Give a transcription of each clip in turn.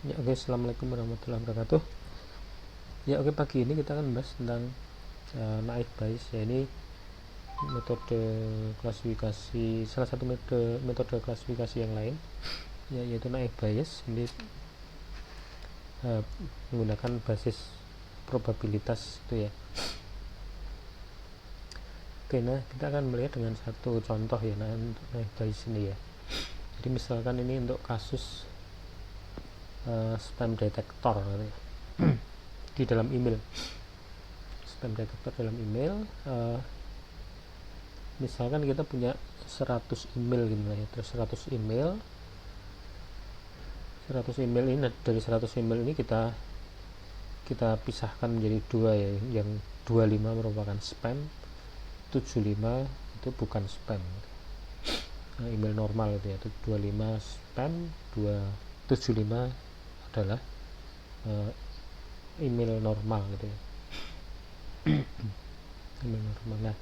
Ya oke, assalamualaikum warahmatullahi wabarakatuh. Ya oke, pagi ini kita akan bahas tentang naive Bayes. Ya, ini metode klasifikasi, salah satu metode klasifikasi yang lain, ya, yaitu naive Bayes. Ini menggunakan basis probabilitas itu ya. Oke, nah kita akan melihat dengan satu contoh ya, naive Bayes ini ya. Jadi misalkan ini untuk kasus spam detector gitu ya. Di dalam email, spam detector dalam email, misalkan kita punya 100 email gitu ya, terus 100 email ini, dari 100 email ini kita pisahkan menjadi dua ya, yang 25 merupakan spam, 75 itu bukan spam. Nah, email normal itu ya, 25 spam, 75 adalah email normal gitu ya. Email normal. Nah,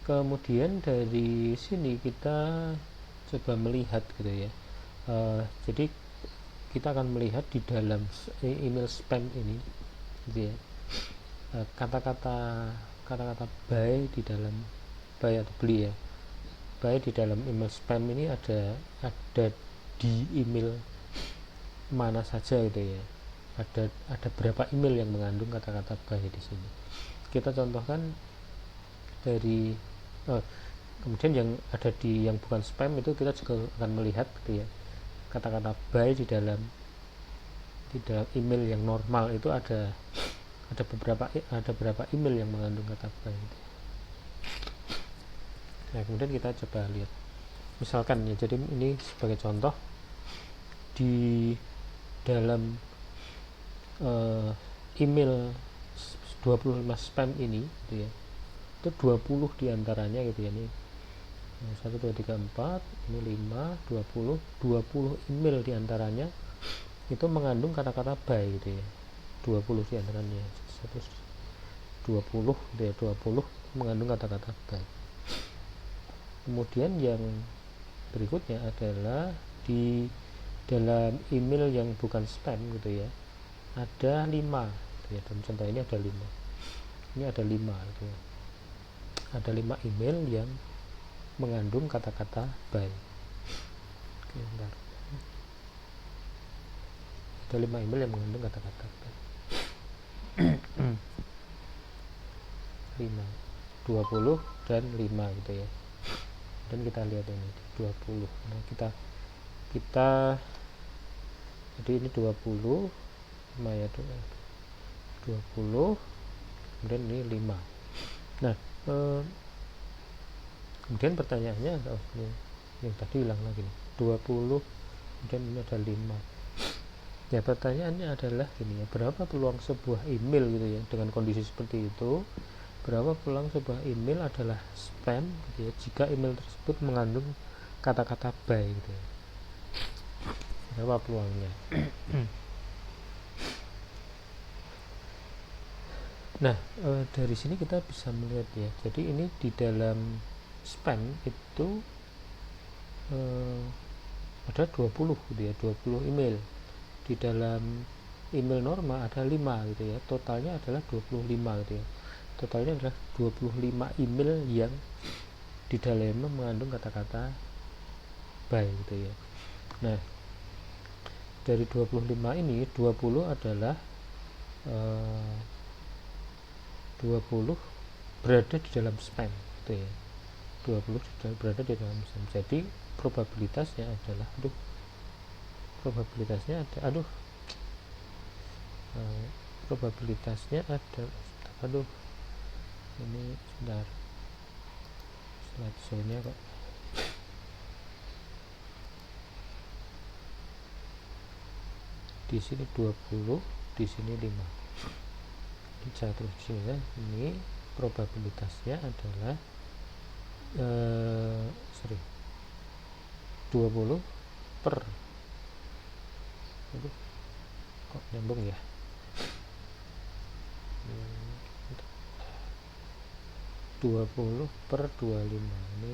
kemudian dari sini kita coba melihat gitu ya. Jadi kita akan melihat di dalam email spam ini gitu ya, kata-kata buy di dalam, buy atau beli ya, buy di dalam email spam ini ada di email mana saja gitu ya. Ada berapa email yang mengandung kata-kata buy di sini. Kita contohkan dari kemudian yang ada di yang bukan spam itu kita juga akan melihat gitu ya, kata-kata buy di dalam email yang normal itu ada beberapa email yang mengandung kata buy gitu. Nah, kemudian kita coba lihat misalkan ya, jadi ini sebagai contoh di dalam email 25 spam ini gitu ya, itu 20 diantaranya gitu ya, ini 1, 2, 3, 4, ini 5, 20 email diantaranya itu mengandung kata-kata buy gitu ya, 20 diantaranya 20 gitu ya, 20 mengandung kata-kata buy. Kemudian yang berikutnya adalah di dalam email yang bukan spam gitu ya, ada 5 gitu ya, dalam contoh ini ada 5, ini ada 5 gitu ya, ada 5 email yang mengandung kata-kata buy. Oke, bentar. Ada 5 email yang mengandung kata-kata buy. 5, 20 dan 5 gitu ya. Dan kita lihat ini 20. Nah, kita jadi ini 20 ya, 20 kemudian ini 5. Nah, kemudian pertanyaannya adalah yang tadi hilang lagi nih, 20 kemudian ini ada 5. Ya, pertanyaannya adalah gini ya, berapa peluang sebuah email gitu ya dengan kondisi seperti itu, berapa peluang sebuah email adalah spam gitu ya, jika email tersebut mengandung kata-kata buy gitu ya. Berapa peluangnya? Nah, dari sini kita bisa melihat ya, jadi ini di dalam spam itu ada 20 gitu ya, 20 email. Di dalam email normal ada 5 gitu ya, totalnya adalah 25 gitu ya, totalnya adalah 25 email yang di dalamnya mengandung kata-kata buy gitu ya. Nah, dari 25 ini 20 adalah 20 berada di dalam spam gitu ya, 20 berada di dalam spam. Jadi probabilitasnya adalah probabilitasnya ada ini sebentar, slideshow-nya kok di sini 20, di sini 5, jatuh di sini ya. Ini probabilitasnya adalah 20 per, aduh kok nyambung ya, 20 per 25. Ini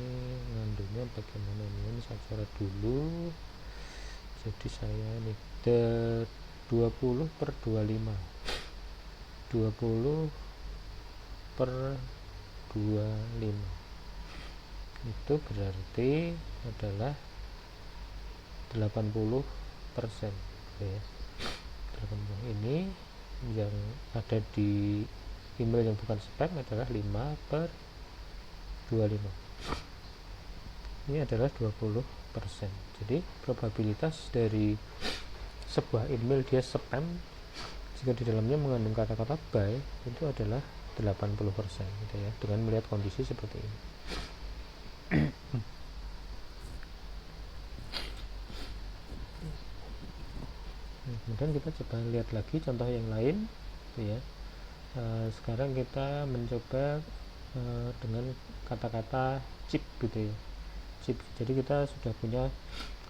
ngandungnya bagaimana ini saya coret dulu. Jadi saya ini 20/25, 20/25 itu berarti adalah 80%, ya. 80. Ini yang ada di email yang bukan spam adalah 5/25. Ini adalah 20%. Jadi probabilitas dari sebuah email dia spam jika di dalamnya mengandung kata-kata by itu adalah 80%, gitu ya, dengan melihat kondisi seperti ini. Kemudian kita coba lihat lagi contoh yang lain, gitu ya. Sekarang kita mencoba dengan kata-kata chip, gitu ya, chip. Jadi kita sudah punya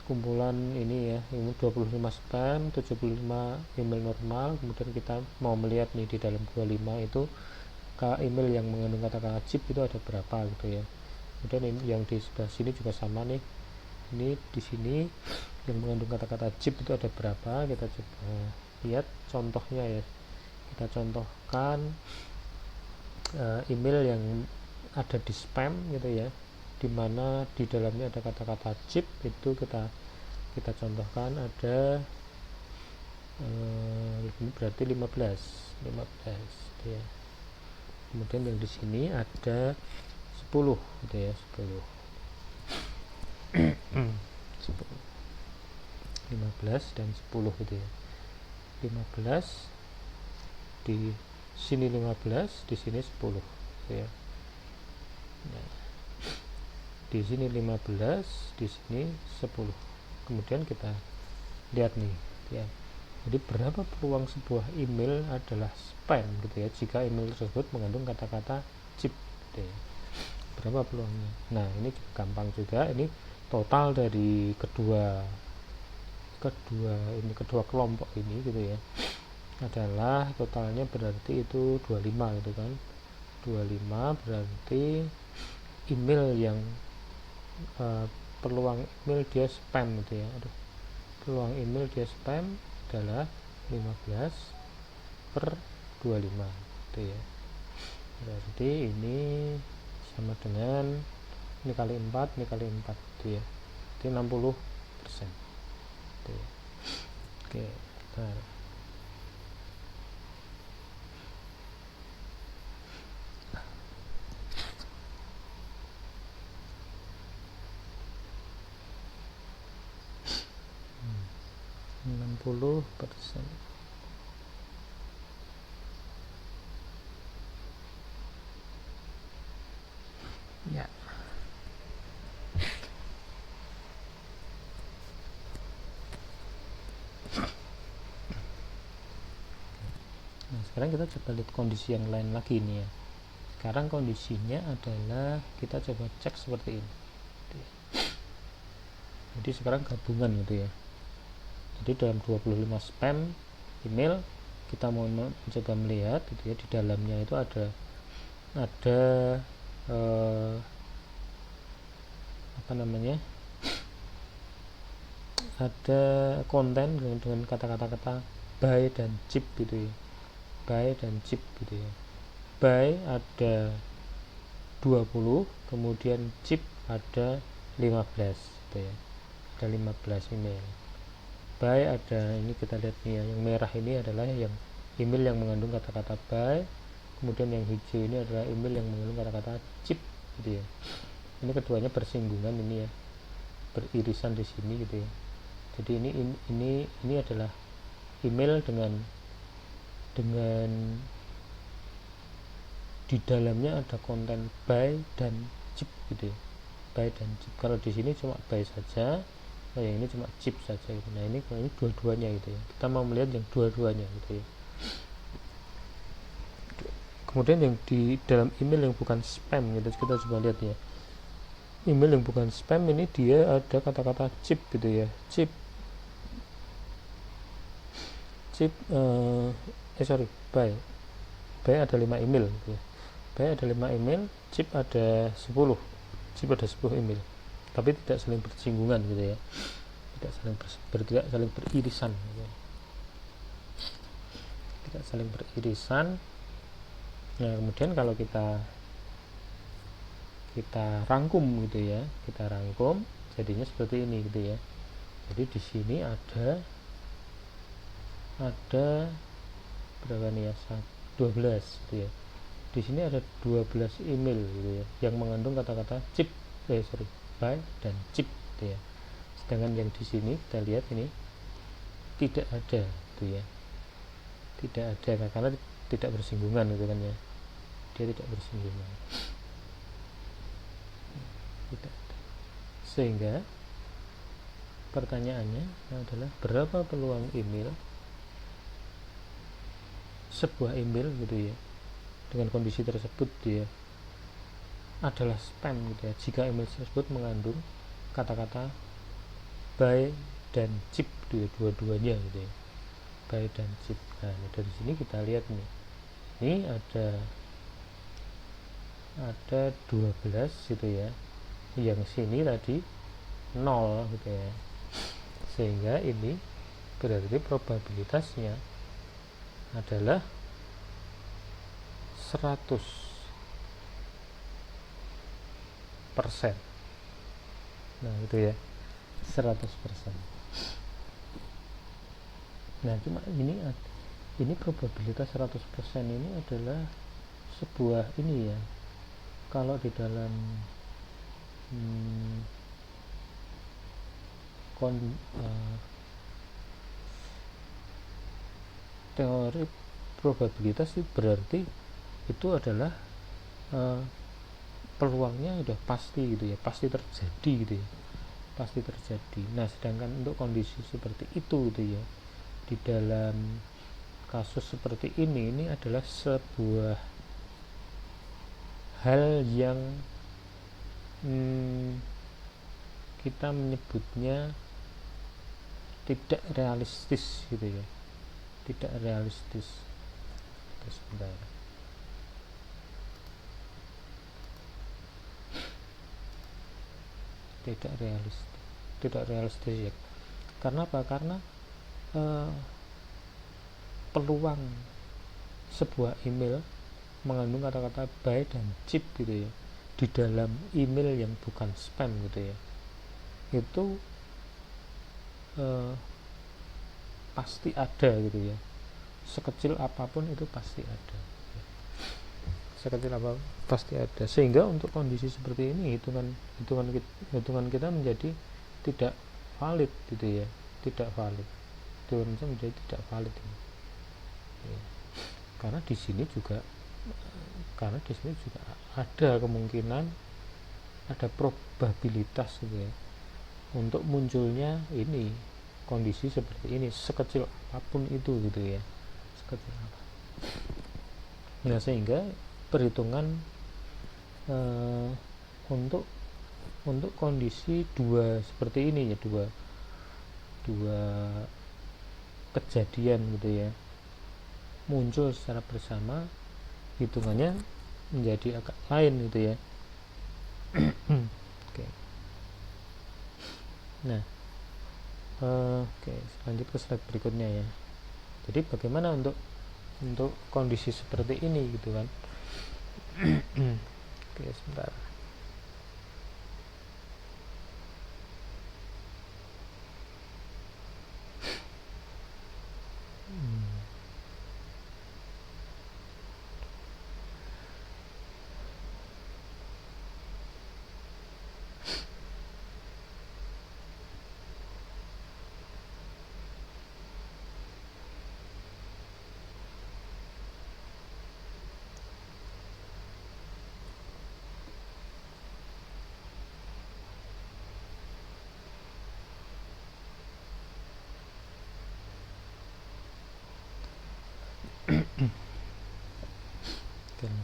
kumpulan ini ya, ini 25 spam, 75 email normal. Kemudian kita mau melihat nih di dalam 25 itu email yang mengandung kata-kata chip itu ada berapa, gitu ya. Kemudian yang di sebelah sini juga sama nih, ini di sini yang mengandung kata-kata chip itu ada berapa. Kita coba lihat contohnya ya. Kita contohkan email yang ada di spam, gitu ya, dimana di dalamnya ada kata-kata chip. Itu kita contohkan ada ini berarti 15, gitu ya. Kemudian yang di sini ada 10, gitu ya, 10. 15 dan 10, gitu ya. 15 di sini, 15 di sini 10, gitu ya. Nah, di sini 15, di sini 10. Kemudian kita lihat nih, ya. Jadi berapa peluang sebuah email adalah spam, gitu ya, jika email tersebut mengandung kata-kata chip, gitu ya. Berapa peluangnya? Nah, ini gampang juga. Ini total dari kedua kelompok ini, gitu ya, adalah totalnya berarti itu 25, gitu kan. 25 berarti email yang peluang email dia spam, gitu ya. Peluang email dia spam adalah 15/25, gitu ya. Berarti ini sama dengan ini kali 4, ini kali 4, gitu ya. Jadi 60%, gitu ya. Oke, kita 60%. Ya. Nah, sekarang kita coba lihat kondisi yang lain lagi nih ya. Sekarang kondisinya adalah kita coba cek seperti ini. Jadi sekarang gabungan, gitu ya. Jadi dalam 25 spam email kita mau mencoba melihat, gitu ya, di dalamnya itu ada apa namanya, ada konten dengan kata-kata by dan chip, gitu ya. By dan chip, gitu ya. By ada 20, kemudian chip ada 15, gitu ya. Ada 15 email. By ada, ini kita lihat nih ya, yang merah ini adalah yang email yang mengandung kata-kata by. Kemudian yang hijau ini adalah email yang mengandung kata-kata chip, gitu ya. Ini keduanya bersinggungan, ini ya, beririsan di sini, gitu ya. Jadi ini adalah email dengan di dalamnya ada konten by dan chip, gitu ya. By dan chip. Kalau di sini cuma by saja, yang ini cuma chip saja, gitu. Nah, ini dua-duanya, gitu ya. Kita mau melihat yang dua-duanya, gitu ya. Kemudian yang di dalam email yang bukan spam, gitu, kita coba lihat ya. Email yang bukan spam ini dia ada kata-kata chip, gitu ya. Chip by ada 5 email, gitu ya. By ada 5 email, chip ada 10 email, tapi tidak saling bersinggungan, gitu ya. Tidak saling beririsan, gitu ya. tidak saling beririsan. Nah kemudian kalau kita rangkum gitu ya, kita rangkum jadinya seperti ini gitu ya. Jadi di sini ada berapa nih ya, 12 gitu ya. Di sini ada 12 email gitu ya yang mengandung kata-kata chip buy dan chip gitu ya. Sedangkan yang di sini kita lihat ini tidak ada gitu ya, tidak ada karena tidak bersinggungan gitu kan ya, dia tidak bersinggungan, tidak ada. Sehingga pertanyaannya adalah berapa peluang email, sebuah email gitu ya dengan kondisi tersebut dia adalah spam gitu ya, jika email tersebut mengandung kata-kata buy dan chip gitu ya, dua-duanya gitu ya, buy dan chip. Nah dari sini kita lihat nih, ini ada 12 gitu ya, yang sini tadi 0 gitu ya, sehingga ini berarti probabilitasnya adalah 100%. Nah itu ya, 100%. Nah cuma ini probabilitas 100% ini adalah sebuah ini ya, kalau di dalam teori probabilitas itu berarti itu adalah peluangnya udah pasti gitu ya, pasti terjadi gitu ya, pasti terjadi. Nah sedangkan untuk kondisi seperti itu gitu ya, di dalam kasus seperti ini adalah sebuah hal yang kita menyebutnya tidak realistis gitu ya, tidak realistis. Sebentar. Tidak realistis ya. Karena apa? Karena peluang sebuah email mengandung kata-kata buy dan chip gitu ya di dalam email yang bukan spam gitu ya, itu pasti ada gitu ya, sekecil apapun itu pasti ada, sekecil apa pasti ada. Sehingga untuk kondisi seperti ini hitungan kita menjadi tidak valid gitu ya, tidak valid, hitungan kita menjadi tidak valid ini. Ya. Karena di sini juga ada kemungkinan, ada probabilitas gitu ya untuk munculnya ini kondisi seperti ini, sekecil apapun itu gitu ya, sekecil apa. Nah sehingga perhitungan untuk kondisi dua seperti ini ya, dua kejadian gitu ya muncul secara bersama, hitungannya menjadi agak lain gitu ya. Oke. Nah oke, lanjut ke slide berikutnya ya. Jadi bagaimana untuk kondisi seperti ini gitu kan. Oke sebentar.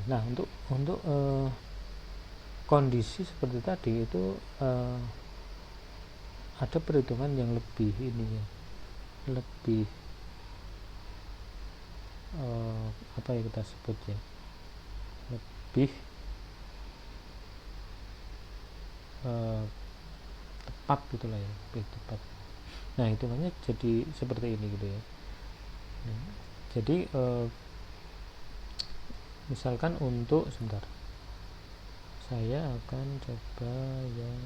Nah untuk kondisi seperti tadi itu ada perhitungan yang lebih ini ya, lebih apa ya kita sebut ya, lebih tepat gitulah ya, lebih tepat. Nah hitungannya jadi seperti ini gitu ya. Jadi misalkan untuk sebentar, saya akan coba yang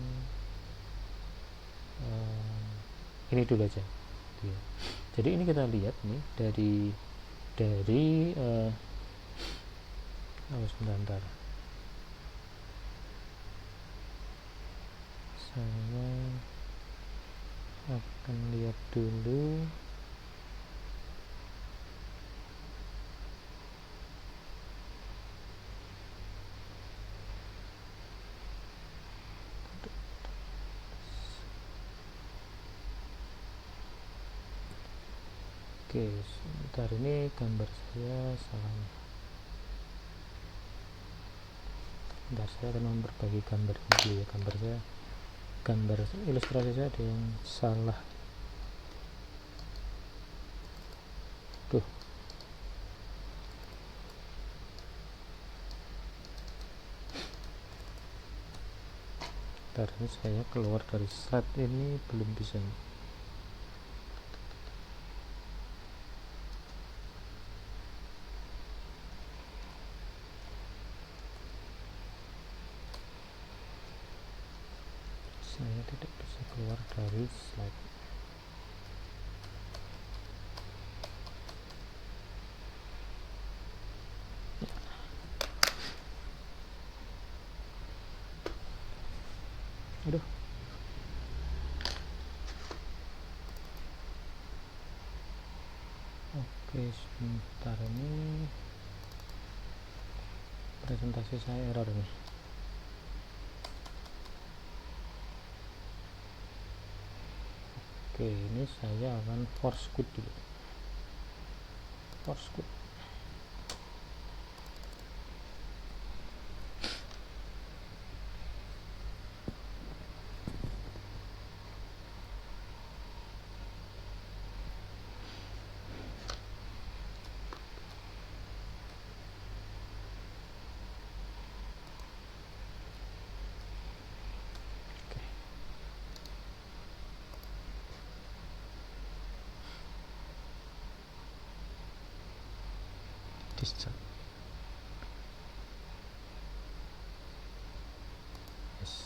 ini dulu aja. Jadi ini kita lihat nih dari sebentar, saya akan lihat dulu. Oke, sebentar, ini gambar saya salah. Bentar, saya akan memperbaiki gambar ini dulu ya. Gambar ilustrasi saya ada yang salah. Tuh. Bentar, ini saya keluar dari slide ini belum bisa nih. Saya tidak bisa keluar dari slide. Aduh. Oke, sebentar, ini presentasi saya error nih. Oke, ini saya akan force quit dulu. Force quit. Discharge. Yes.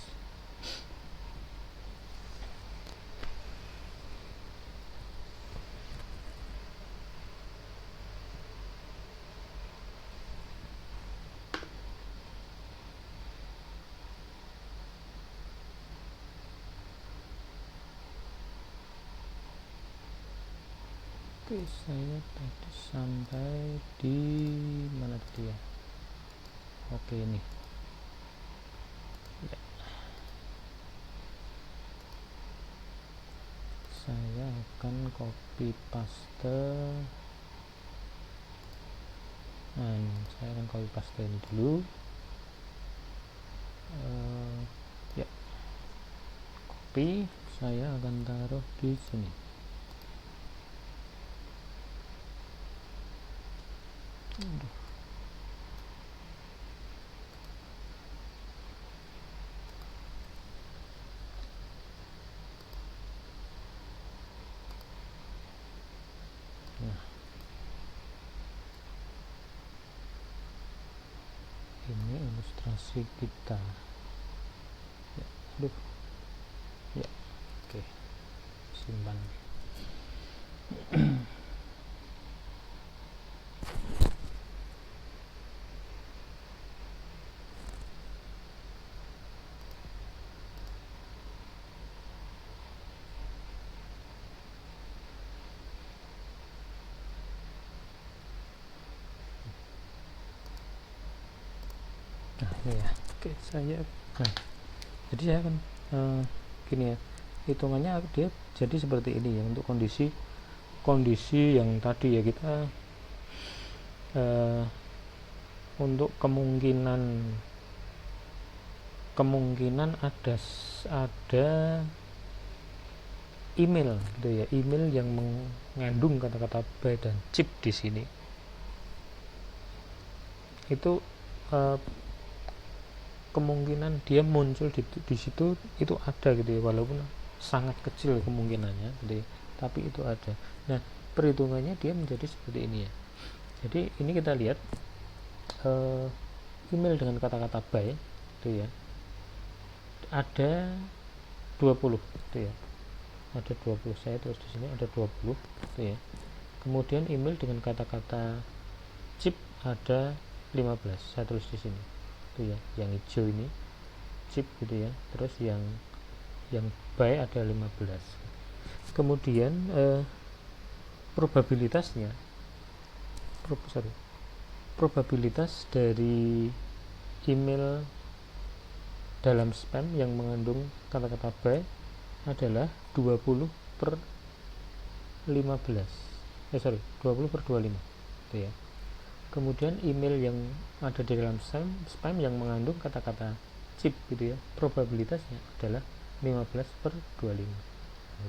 Oke, saya tadi sampai di mana tadi ya? Oke, ini ya. Saya akan copy paste. Nah, saya akan copy paste ini dulu. Ya, copy. Saya akan taruh di sini. Nah, ini ilustrasi kita. Ya, aduh. Ya, oke. Simpan. Nah, ini ya. Oke, jadi saya akan gini ya, hitungannya dia jadi seperti ini ya. Untuk kondisi yang tadi ya, kita untuk kemungkinan ada email gitu ya, email yang mengandung kata-kata by dan chip di sini. Itu kemungkinan dia muncul di situ itu ada gitu ya, walaupun sangat kecil kemungkinannya gitu ya, tapi itu ada. Nah, perhitungannya dia menjadi seperti ini ya. Jadi ini kita lihat email dengan kata-kata by itu ya, ada 20 itu ya, ada 20, saya tulis di sini ada 20 itu ya. Kemudian email dengan kata-kata chip ada 15, saya tulis di sini itu ya, yang hijau ini chip gitu ya. Terus yang by ada 15. Kemudian probabilitas dari email dalam spam yang mengandung kata-kata by adalah 20 per 15, 20 per 25 gitu ya. Kemudian email yang ada di dalam spam yang mengandung kata-kata chip gitu ya, probabilitasnya adalah 15 per 25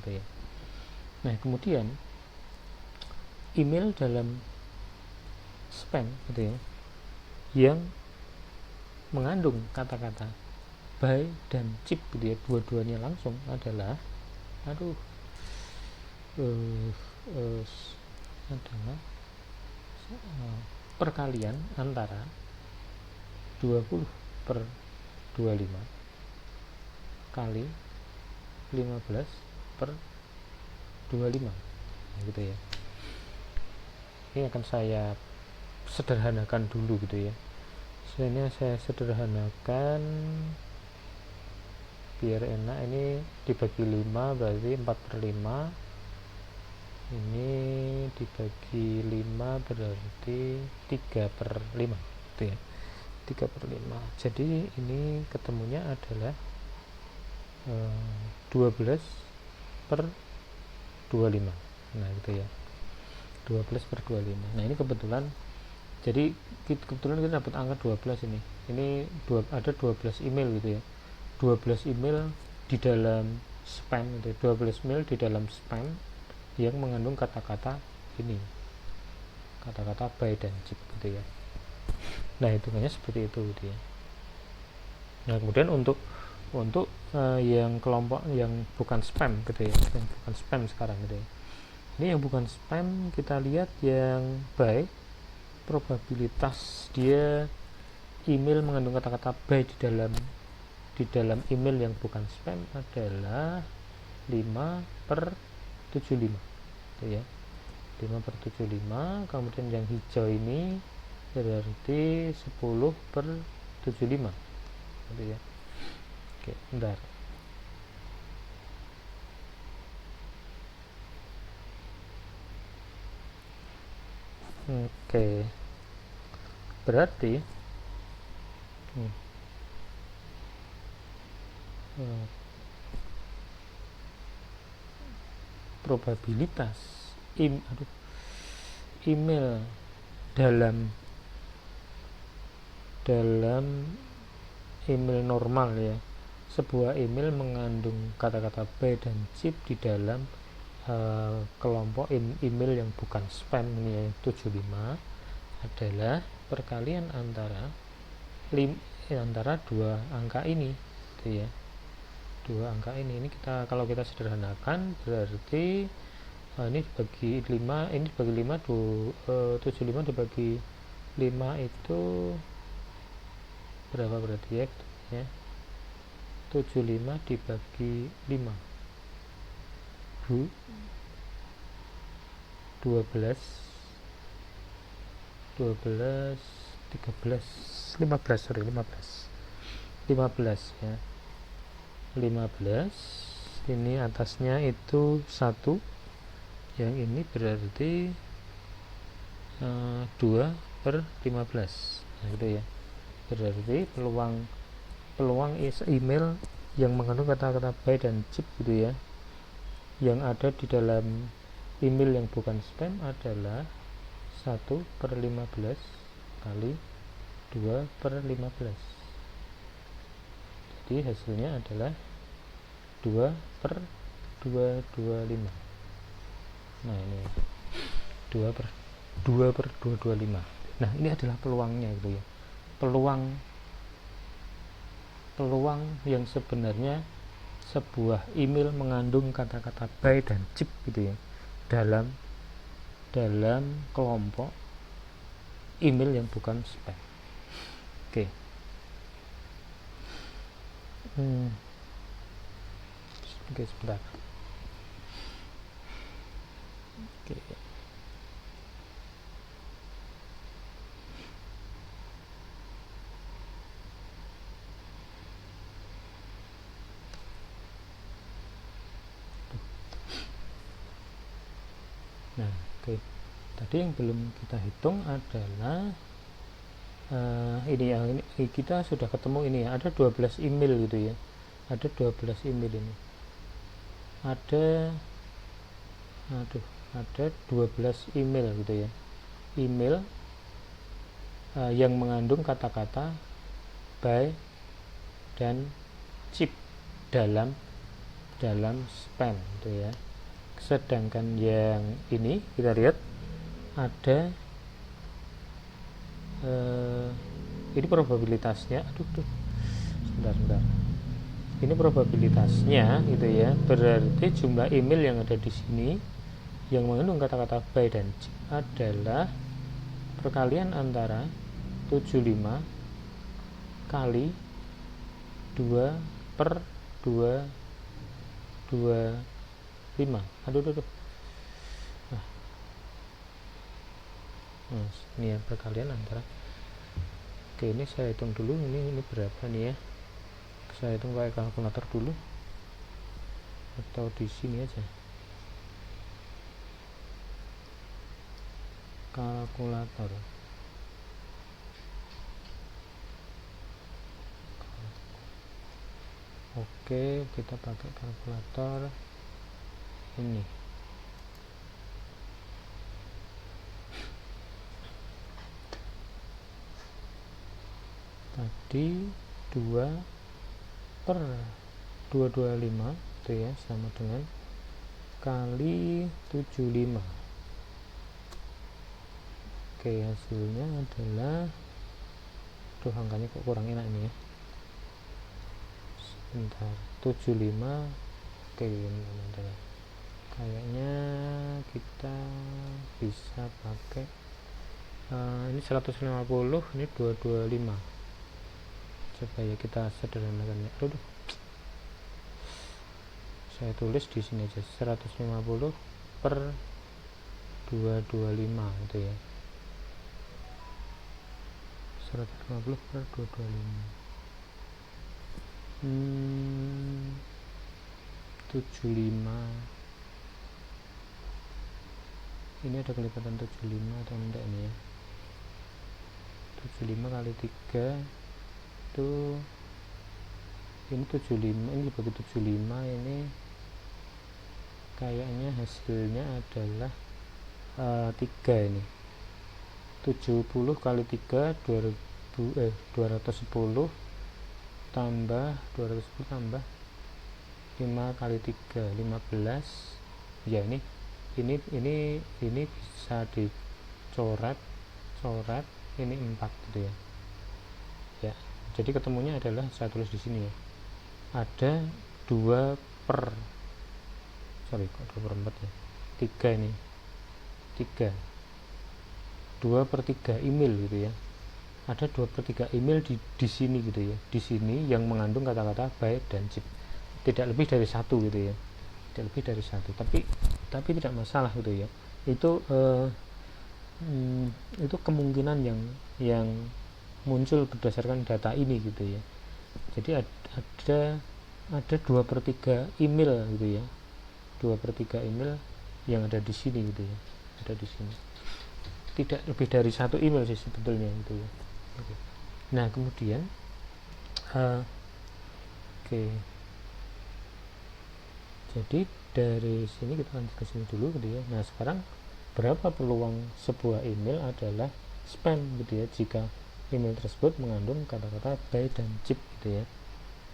gitu ya. Nah, kemudian email dalam spam gitu ya, yang mengandung kata-kata by dan chip gitu ya, dua-duanya langsung adalah adalah perkalian antara 20 per 25 kali 15 per 25 gitu ya. Ini akan saya sederhanakan dulu gitu ya. Sebenarnya saya sederhanakan biar enak. Ini dibagi 5 berarti 4 per 5, ini dibagi 5 berarti 3 per 5 gitu ya, 3 per 5. Jadi ini ketemunya adalah 12 per 25. Nah gitu ya, 12 per 25. Nah ini kebetulan, jadi kebetulan kita dapat angka 12 ini ada 12 email gitu ya, 12 email di dalam spam gitu, 12 email di dalam spam yang mengandung kata-kata ini, kata-kata by dan chip gitu ya. Nah hitungannya seperti itu gitu ya. Nah kemudian untuk yang kelompok yang bukan spam gitu ya, yang bukan spam sekarang gitu ya, ini yang bukan spam kita lihat yang by, probabilitas dia email mengandung kata-kata by di dalam email yang bukan spam adalah 5 per 75 gitu ya, 5 per 75. Kemudian yang hijau ini berarti 10 per 75 gitu ya. Oke, bentar. Oke, berarti probabilitas email dalam email normal ya, sebuah email mengandung kata-kata by dan chip di dalam kelompok email yang bukan spam ini ya, 75 adalah perkalian antara dua angka ini gitu ya, dua angka ini kita, kalau kita sederhanakan berarti ini dibagi 5, ini dibagi 5 75 dibagi 5 itu berapa berarti ya, 75 dibagi 5 12 13 15 ya, 15. Ini atasnya itu 1, yang ini berarti 2 per 15. Nah gitu ya, berarti peluang email yang mengandung kata-kata by dan chip gitu ya, yang ada di dalam email yang bukan spam adalah 1 per 15 kali 2 per 15. Jadi hasilnya adalah 2 per 225. Nah ini 2 per 225. Nah ini adalah peluangnya gitu ya, peluang yang sebenarnya sebuah email mengandung kata-kata by dan chip gitu ya, dalam kelompok email yang bukan spam. Oke. Oke, sebentar. Oke. Nah, oke. Tadi yang belum kita hitung adalah ini ya, ini kita sudah ketemu ini ya, ada 12 email gitu ya. Ada 12 email ini. Ada 12 email gitu ya. Email yang mengandung kata-kata by dan chip dalam spam gitu ya. Sedangkan yang ini kita lihat ada ini probabilitasnya, sebentar, ini probabilitasnya gitu ya, berarti jumlah email yang ada di sini yang mengandung kata-kata by dan chip adalah perkalian antara 75 kali 2 per 225. Ini ya perkalian antara. Oke, ini saya hitung dulu, ini berapa nih ya. Saya hitung pakai kalkulator dulu atau di sini aja. Kalkulator. Oke, kita pakai kalkulator ini. Tadi 2 per 225 itu ya, sama dengan kali 75. Oke, hasilnya adalah, angkanya kok kurang enak ini ya, sebentar, 75. Oke, kayaknya kita bisa pakai ini 150, ini 225. Coba ya kita sederhanakan ya. Saya tulis di sini aja 150 per 225 itu ya. 150 per 225. 75. Ini ada kelipatan 75 atau enggak ini ya. 75 kali 3 itu ini 75, ini dibagi 75, ini kayaknya hasilnya adalah 3 ini. 70 kali 3 210 tambah 210 tambah 5 kali 3 15 ya. Ini bisa dicoret ini 4 gitu ya. Ya, jadi ketemunya adalah, saya tulis di sini ya, ada 2 per 4 ya, 3 ini 2 per 3 email gitu ya. Ada 2 per 3 email di sini gitu ya, di sini yang mengandung kata-kata by dan chip, tidak lebih dari 1 gitu ya, tidak lebih dari 1, tapi tidak masalah gitu ya. Itu kemungkinan yang muncul berdasarkan data ini gitu ya. Jadi ada 2 per 3 email gitu ya, 2 per 3 email yang ada di sini gitu ya, ada di sini, tidak lebih dari 1 email sih sebetulnya gitu ya. Nah, kemudian jadi dari sini kita lanjut ke sini dulu gitu ya. Nah, sekarang berapa peluang sebuah email adalah spam gitu ya, jika email tersebut mengandung kata-kata by dan chip gitu ya.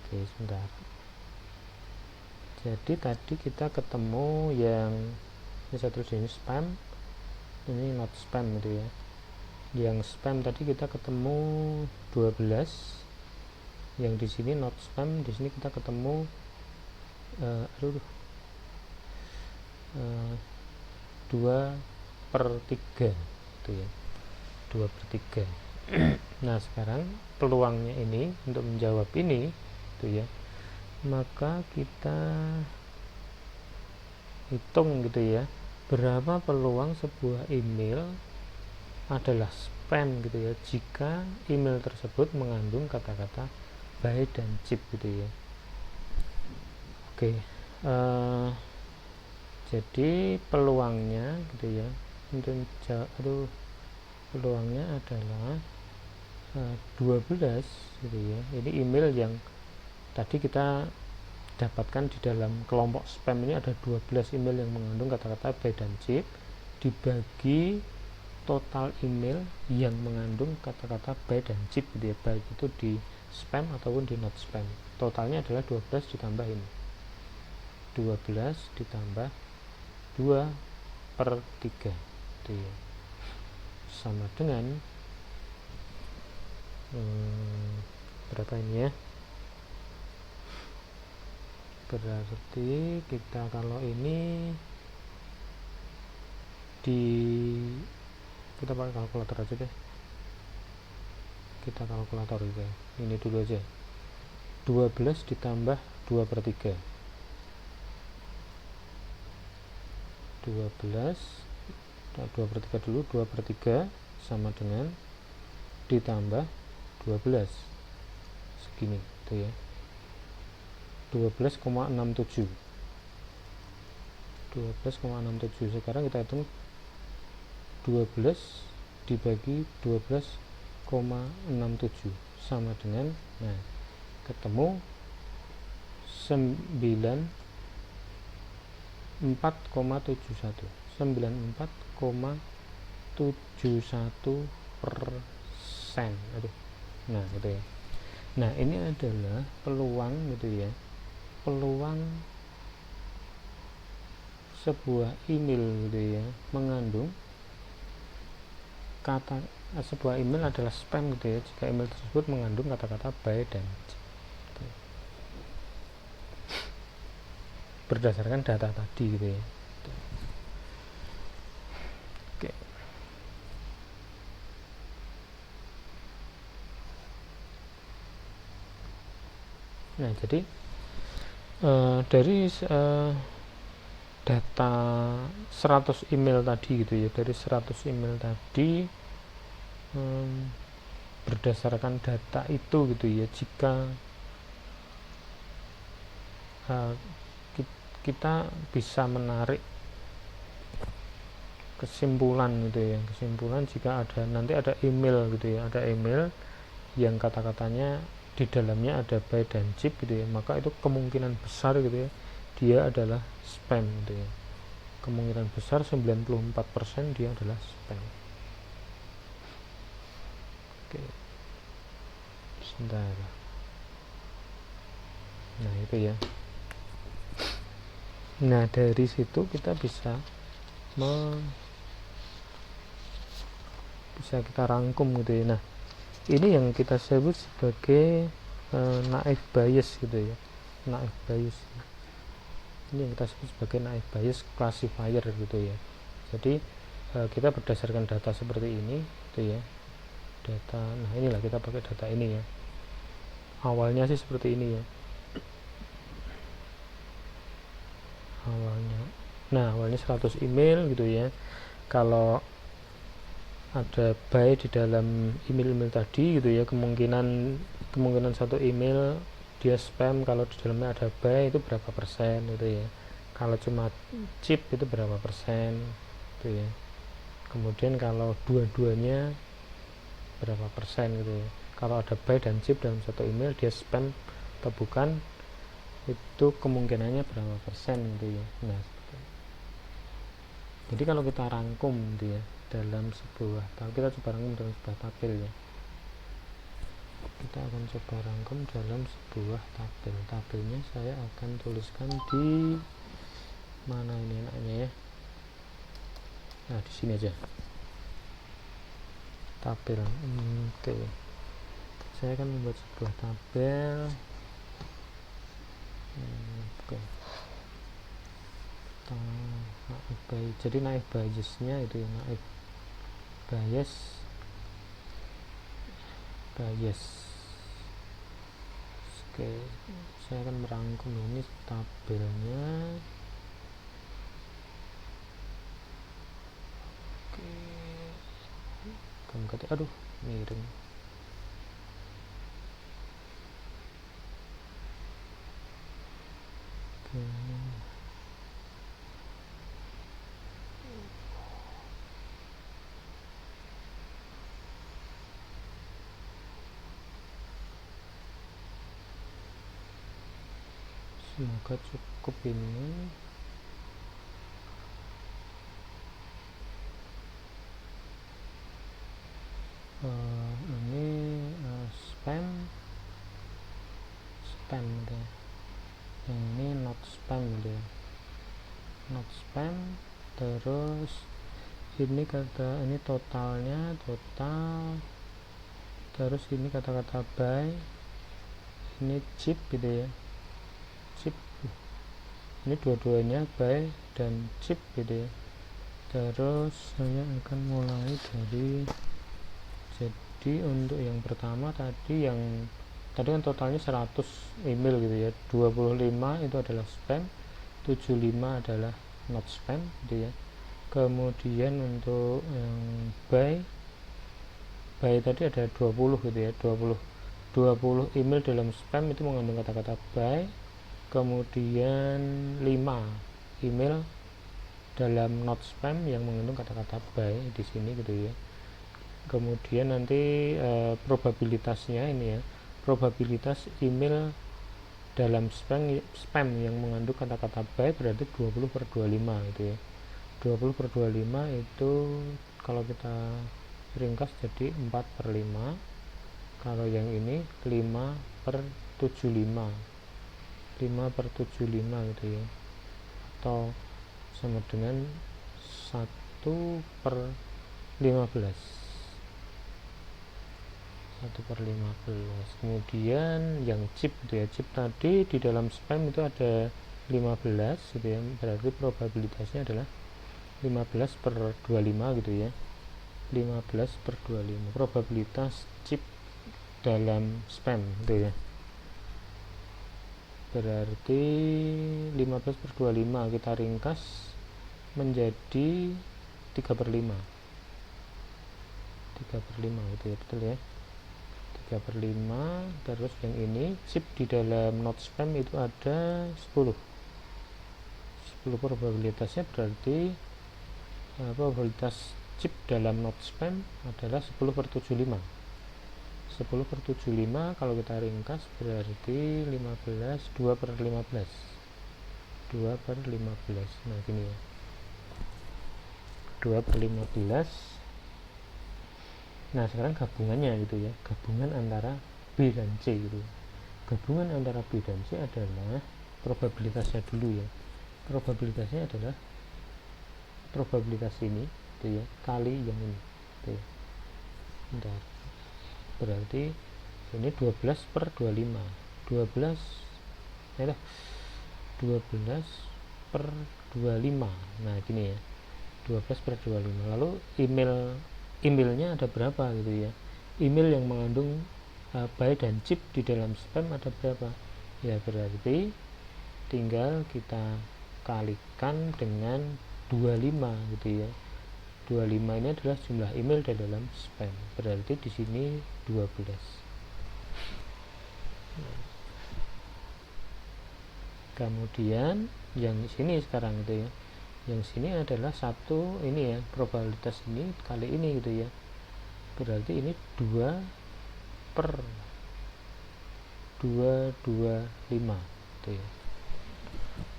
Oke, sebentar. Jadi tadi kita ketemu yang ini, satu jenis spam, ini not spam gitu ya. Yang spam tadi kita ketemu 12, yang di sini not spam, di sini kita ketemu 2 per 3 gitu ya, 2/3. Nah sekarang peluangnya ini untuk menjawab ini itu ya, maka kita hitung gitu ya, berapa peluang sebuah email adalah spam gitu ya jika email tersebut mengandung kata-kata buy dan chip gitu ya. Oke, jadi peluangnya gitu ya, untuk peluangnya adalah 12 gitu ya. Ini email yang tadi kita dapatkan di dalam kelompok spam ini ada 12 email yang mengandung kata-kata buy dan chip dibagi total email yang mengandung kata-kata buy dan chip gitu ya, baik itu di spam ataupun di not spam. Totalnya adalah 12 ditambah ini 12 ditambah 2/3 gitu ya, sama dengan berapa ini ya, berarti kita kalau ini kita pakai kalkulator aja deh, kita kalkulator gitu ya. Ini dulu aja, 12 ditambah 2/3, 12 2/3 dulu, 2/3 sama dengan ditambah 12 segini gitu ya, 12,67. Sekarang kita hitung 12 dibagi 12,67 sama dengan, nah ketemu 94,71 94,71%. Nah gitu ya. Nah ini adalah peluang gitu ya, peluang sebuah email gitu ya mengandung sebuah email adalah spam gitu ya jika email tersebut mengandung kata-kata buy dan chip gitu. Berdasarkan data tadi gitu ya. Oke. Nah jadi dari data 100 email tadi gitu ya, dari 100 email tadi berdasarkan data itu gitu ya, jika kita bisa menarik kesimpulan gitu ya, kesimpulan jika nanti ada email gitu ya, ada email yang kata-katanya di dalamnya ada buy dan chip gitu ya, maka itu kemungkinan besar gitu ya dia adalah spam gitu ya, kemungkinan besar 94% dia adalah spam. Oke, sebentar. Nah itu ya, nah dari situ kita bisa kita rangkum gitu ya. Nah ini yang kita sebut sebagai naive bias gitu ya, naive bias ini yang kita sebut sebagai naive bias classifier gitu ya. Jadi kita berdasarkan data seperti ini gitu ya, data, nah inilah kita pakai data ini ya, awalnya sih seperti ini ya, awalnya 100 email gitu ya, kalau ada buy di dalam email-email tadi gitu ya, kemungkinan satu email dia spam kalau di dalamnya ada buy itu berapa persen gitu ya, kalau cuma chip itu berapa persen gitu ya, kemudian kalau dua-duanya berapa persen gitu ya, kalau ada buy dan chip dalam satu email dia spam atau bukan, itu kemungkinannya berapa persen gitu ya. Nah jadi kalau kita rangkum gitu ya dalam sebuah, kita coba rangkum dalam sebuah tabel ya, kita akan coba rangkum dalam sebuah tabel. Tabelnya saya akan tuliskan di mana ini enaknya ya, nah di sini aja tabel. Oke, saya akan membuat sebuah tabel. Oke, jadi naive biasnya itu ya, naive bias bias. Oke, saya akan merangkum ini tabelnya. Oke, aduh miring. Oke. Semoga cukup ini. Ini spam gitu ya. Yang ini not spam gitu ya. Not spam. Terus ini kata ini totalnya total. Terus ini kata-kata buy. Ini chip gitu ya. Chip. Ini dua-duanya buy dan chip gitu ya. Terus saya akan mulai dari, jadi untuk yang pertama tadi kan totalnya 100 email gitu ya, 25 itu adalah spam, 75 adalah not spam gitu ya. Kemudian untuk yang buy tadi ada 20 gitu ya, 20 email dalam spam itu mengandung kata-kata buy. Kemudian 5 email dalam not spam yang mengandung kata-kata buy di sini gitu ya. Kemudian nanti probabilitasnya ini ya, probabilitas email dalam spam yang mengandung kata-kata buy berarti 20/25 gitu ya. 20/25 itu kalau kita ringkas jadi 4/5. Kalau yang ini 5/75, 5/75 gitu ya, atau sama dengan 1/15. 1/15. Kemudian yang chip gitu ya, chip tadi di dalam spam itu ada 15 gitu ya, berarti probabilitasnya adalah 15/25 gitu ya. 15/25 probabilitas chip dalam spam gitu ya. Berarti 15/25 kita ringkas menjadi 3/5. 3/5 gitu ya, betul ya. 3/5. Terus yang ini chip di dalam not spam itu ada 10 probabilitasnya, berarti probabilitas chip dalam not spam adalah 10/75. 10/75 kalau kita ringkas berarti 15, 2/15. 2/15. Nah gini ya, 2/15. Nah sekarang gabungannya gitu ya, gabungan antara B dan C gitu. Gabungan antara B dan C adalah probabilitasnya dulu ya. Probabilitasnya adalah probabilitas ini gitu ya kali yang ini gitu ya. Bentar. Berarti ini 12/25. 12 ya 12/25. Nah gini ya, 12/25. Lalu emailnya ada berapa gitu ya, email yang mengandung buy dan chip di dalam spam ada berapa ya, berarti tinggal kita kalikan dengan 25 gitu ya. 25 ini adalah jumlah email di dalam spam, berarti di sini 12. Kemudian yang sini sekarang gitu ya, yang sini adalah satu ini ya, probabilitas ini kali ini gitu ya, berarti ini 2/225 gitu ya,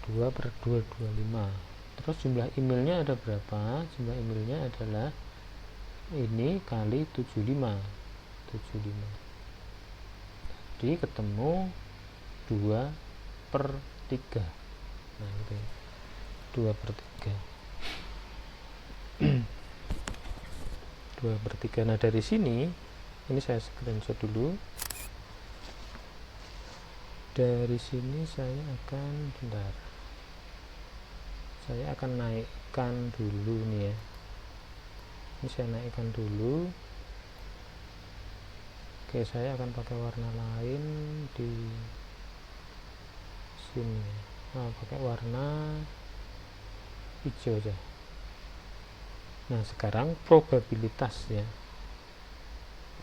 2/225. Terus jumlah emailnya ada berapa? Jumlah emailnya adalah ini kali 75. Jadi ketemu 2/3. Nah gitu ya, 2/3. 2/3. Nah dari sini ini saya screenshot dulu. Dari sini saya akan naikkan dulu nih ya. Ini saya naikkan dulu. Oke, saya akan pakai warna lain di sini. Pakai warna hijau aja. Nah, sekarang probabilitas ya.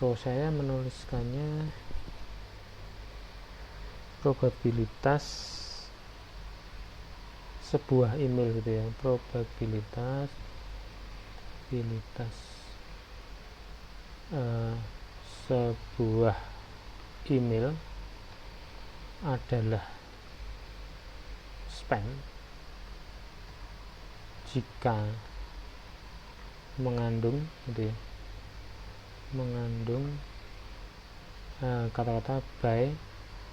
Saya menuliskannya probabilitas sebuah email gitu ya. Probabilitas sebuah email adalah spam jika mengandung gitu ya, mengandung kata-kata by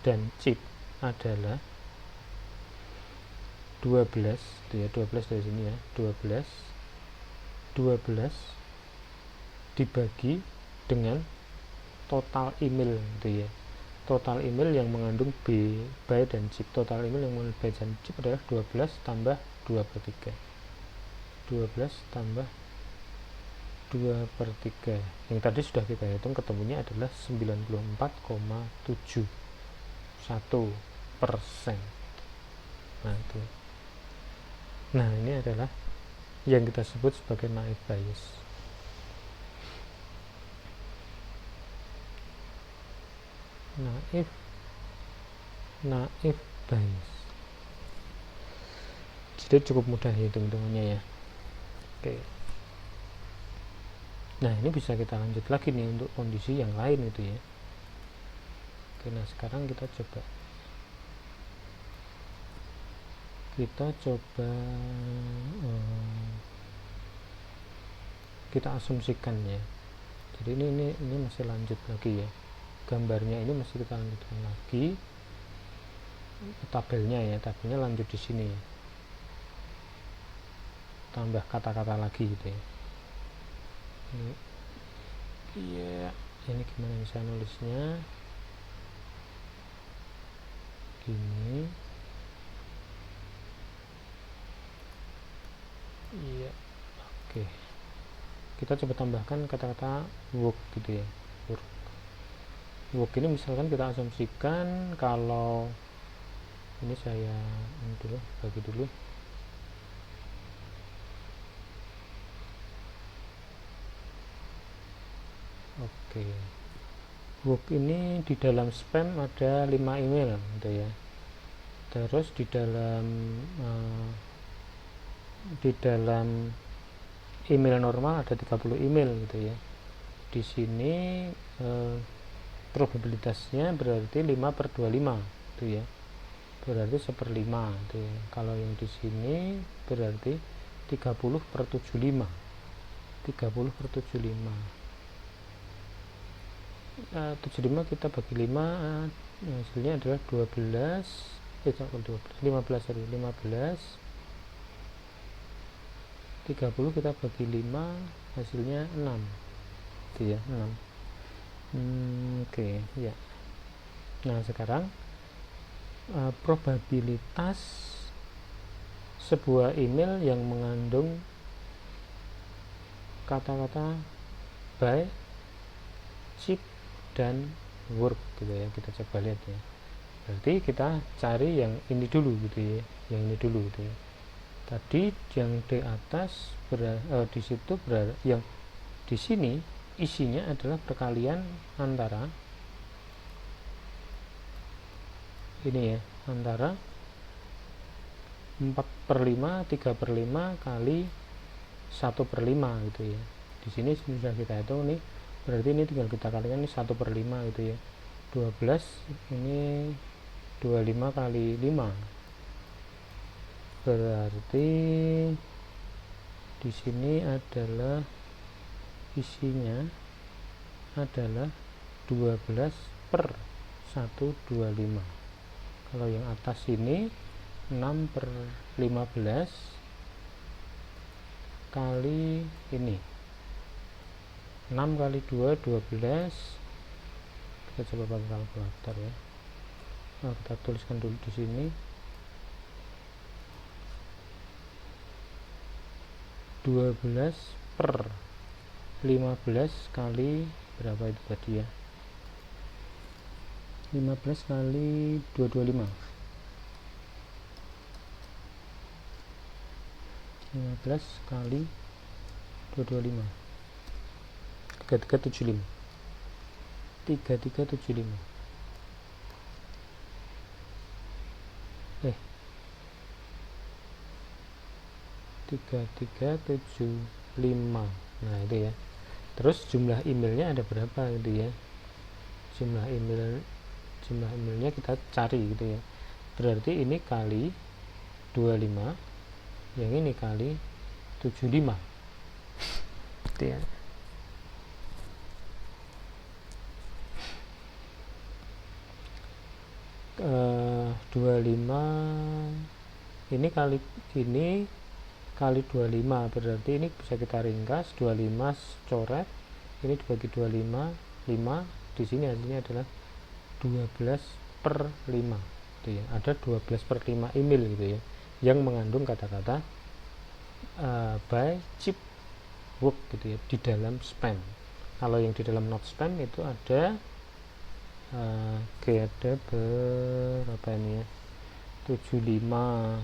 dan chip adalah 12 gitu ya, 12 dari sini ya, 12 dibagi dengan total email gitu ya. Total email yang mengandung by dan chip. Total email yang mengandung by dan chip adalah 12 tambah 2/3. 12 tambah 2/3. Yang tadi sudah kita hitung, ketemunya adalah 94,71%. Nah, itu. Nah, ini adalah yang kita sebut sebagai naive Bayes. Naive Bayes. Jadi cukup mudah hitung-hitungannya ya. Oke. Nah, ini bisa kita lanjut lagi nih untuk kondisi yang lain itu ya. Oke, nah sekarang kita coba kita asumsikan ya. Jadi ini masih lanjut lagi ya. Gambarnya ini masih kita lanjutkan lagi. Tabelnya lanjut di sini ya. Tambah kata-kata lagi gitu ya. Ini gimana bisa nulisnya? Gini. Iya. Oke. Kita coba tambahkan kata-kata work gitu ya. Work ini misalkan kita asumsikan kalau ini saya bagi dulu. Oke. Work ini di dalam spam ada 5 email gitu ya. Terus di dalam email normal ada 30 email gitu ya. Di sini probabilitasnya berarti 5/25 gitu ya. Berarti 1/5 gitu ya. Kalau yang di sini berarti 30/75. 30/75. 75 kita bagi 5, hasilnya adalah 15 30 kita bagi 5 hasilnya 6 gitu ya, 6. Oke ya. Nah, sekarang probabilitas sebuah email yang mengandung kata-kata by, chip, dan work gitu ya. Kita coba lihat ya. Berarti kita cari yang ini dulu gitu ya, yang ini dulu gitu ya. Tadi yang di atas di situ yang di sini isinya adalah perkalian antara ini ya, antara 4/5, 3/5 kali 1/5 gitu ya. Di sini sudah kita hitung nih, berarti ini tinggal kita kalikan ini 1/5 gitu ya. 12 ini 25 kali 5 berarti di sini adalah isinya adalah 12/125. Kalau yang atas ini 6/15 kali ini 6 kali 2 12. Kita coba pakai kalkulator ya. Kita tuliskan dulu di sini 12/15 kali berapa itu tadi ya, 15 kali 225, 15 kali 225, 3375, 3375, 3375. Nah itu ya. Terus jumlah emailnya ada berapa gitu ya, jumlah emailnya kita cari gitu ya. Berarti ini kali 25, yang ini kali 75 gitu ya. Eh, 25 ini kali 25, berarti ini bisa kita ringkas 25 coret, ini dibagi 25, 5, di sini hasilnya adalah 12/5 gitu ya. Ada 12/5 email gitu ya yang mengandung kata-kata by chip work gitu ya di dalam spam. Kalau yang di dalam not spam itu ada ada berapa ini ya, 75,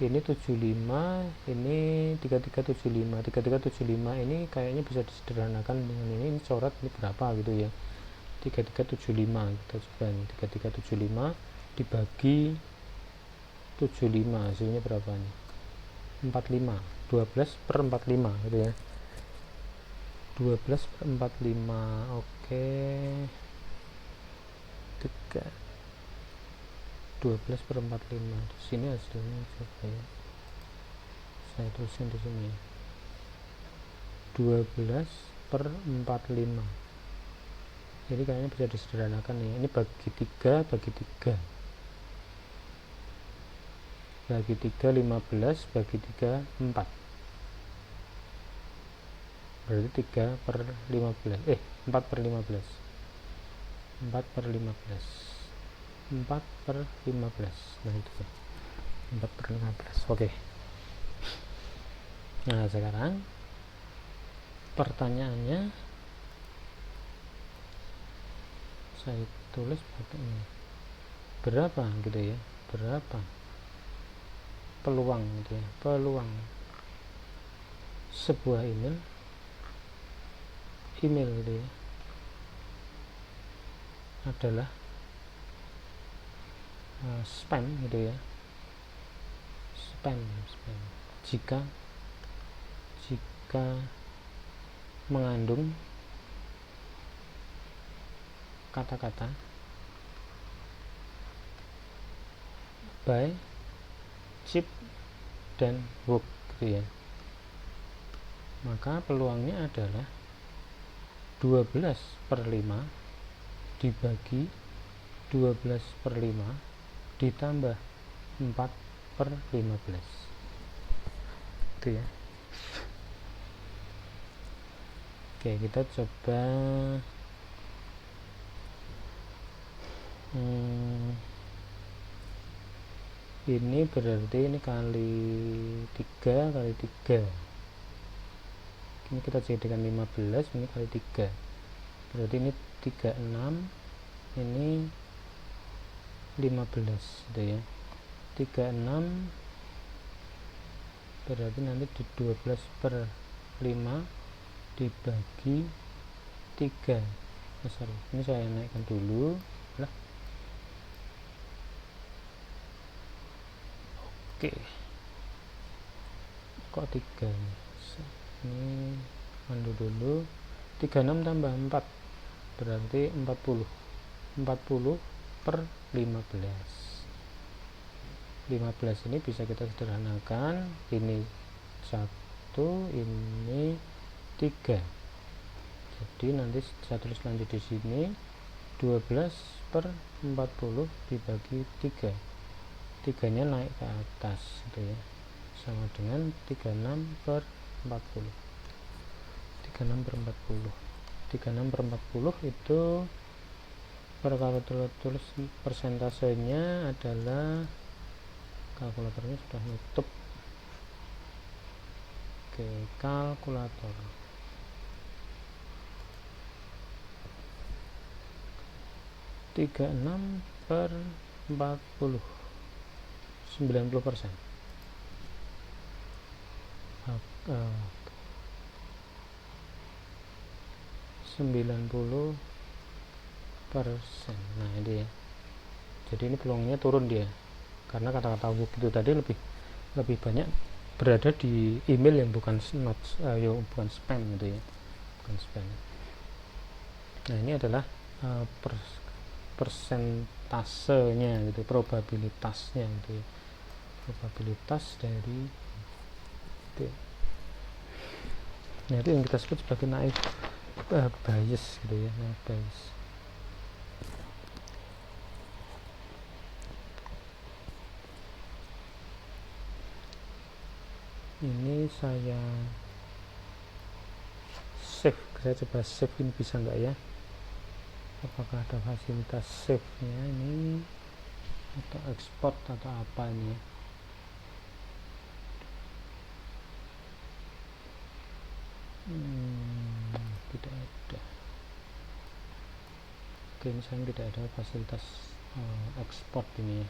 ini 75, ini 3375. 3375 ini kayaknya bisa disederhanakan dengan ini coret ini berapa gitu ya, 3375. Kita coba nih, 3375 dibagi 75 hasilnya berapa nih, 45, 12/45 gitu ya, 12/45. Oke, 12/45. Di sini hasilnya coba ya, saya tulisin di sini ya, 12/45. Jadi kayaknya bisa disederhanakan ya, ini bagi 3, bagi 3, bagi 3 15, bagi 3 4, berarti 3/15, 4/15, 4/15, 4/15. Nah itu ya, 4/15. Oke. Nah sekarang pertanyaannya saya tulis pakai ini, berapa gitu ya, berapa peluang gitu ya, peluang sebuah email gitu ya adalah spam gitu ya, spam jika mengandung kata-kata by chip dan work gitu ya. Maka peluangnya adalah 12/5 dibagi 12/5 ditambah 4/15 itu ya. Oke, kita coba ini berarti ini kali 3 kali 3, ini kita jadikan 15, ini kali 3, berarti ini 36, ini 15 gitu ya. 36 berarti nanti di 12/5 dibagi 3. Sorry, ini saya naikkan dulu lah. Oke, kok 3 ini mandu dulu. 36 tambah 4 berarti 40, 40/15. 15 ini bisa kita sederhanakan, ini 1, ini 3, jadi nanti saya tulis lanjut di sini 12/40 dibagi 3, 3 nya naik ke atas gitu ya, sama dengan 36/40. 36/40 itu kalau tulis persentasenya adalah, kalkulatornya sudah nutup. Oke, kalkulator 36 per 40 90%. 90%. Nah ini ya, jadi ini peluangnya turun dia karena kata-kata hook itu tadi lebih banyak berada di email yang bukan bukan spam gitu ya, bukan spam. Nah ini adalah persentasenya gitu, probabilitasnya gitu ya, probabilitas dari itu. Nah itu yang kita sebut sebagai naive bias gitu ya, naive bias. Ini saya coba save, ini bisa nggak ya, apakah ada fasilitas save nya ini atau export atau apa ini ya. Tidak ada. Oke, misalnya tidak ada fasilitas ekspor ini ya.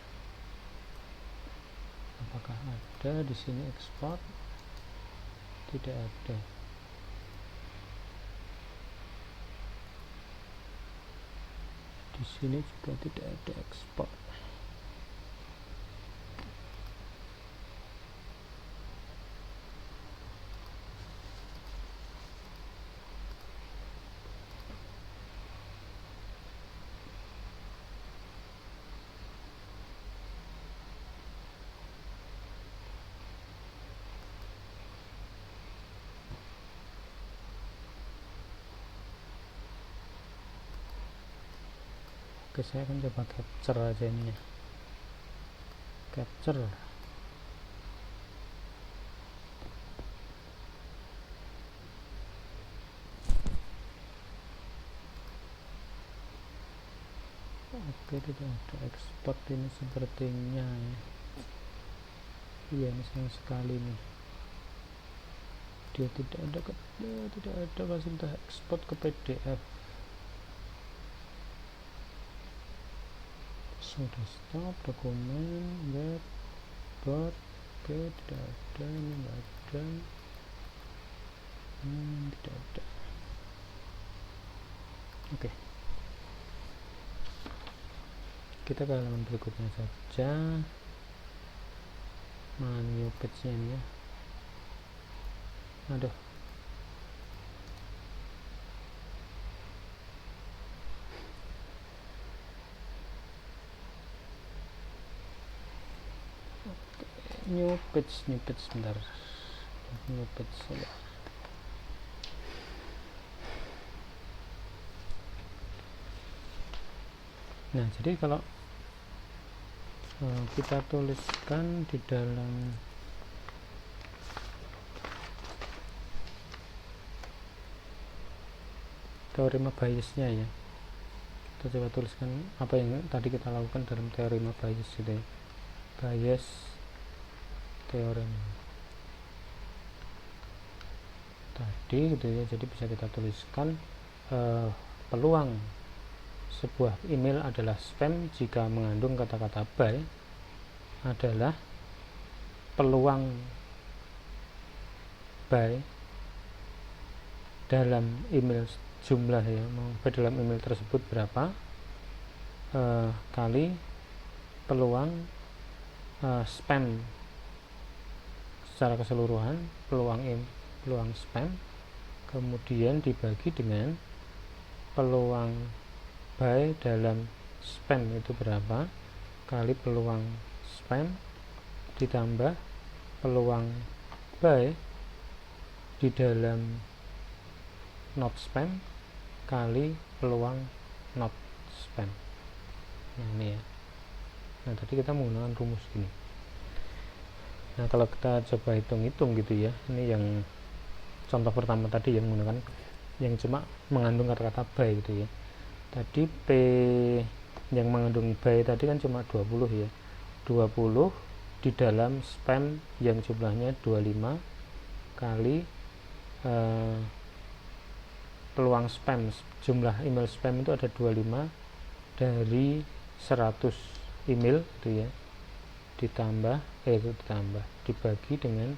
Apakah ada di sini ekspor? Tidak ada. Di sini juga tidak ada ekspor. Oke, saya akan coba capture aja ini ya. Capture. Oke, tidak ada ekspor ini sepertinya ya. Iya, ini sayang sekali nih. Dia tidak ada fasilitas ekspor ke PDF. Sudah stop, dokumen, web, bot. Oke, tidak ada, ini enggak ada. Tidak ada. Oke, kita ke halaman berikutnya saja. Mana new page nya ini ya. Aduh, new page sebentar, new page ya. Nah, jadi kalau kita tuliskan di dalam teorema biasnya ya, kita coba tuliskan apa yang tadi kita lakukan dalam teorema bias gitu ya, bias theorem tadi gitu ya. Jadi bisa kita tuliskan peluang sebuah email adalah spam jika mengandung kata-kata by adalah peluang by dalam email jumlah ya, dalam email tersebut berapa kali peluang spam secara keseluruhan, peluang spam, kemudian dibagi dengan peluang by dalam spam itu berapa kali peluang spam ditambah peluang by di dalam not spam kali peluang not spam. Nah ini ya. Nah tadi kita menggunakan rumus gini. Nah kalau kita coba hitung-hitung gitu ya, ini yang contoh pertama tadi yang menggunakan yang cuma mengandung kata-kata by gitu ya. Tadi P yang mengandung by tadi kan cuma 20 ya, 20 di dalam spam yang jumlahnya 25 kali peluang spam, jumlah email spam itu ada 25 dari 100 email gitu ya, ditambah dibagi dengan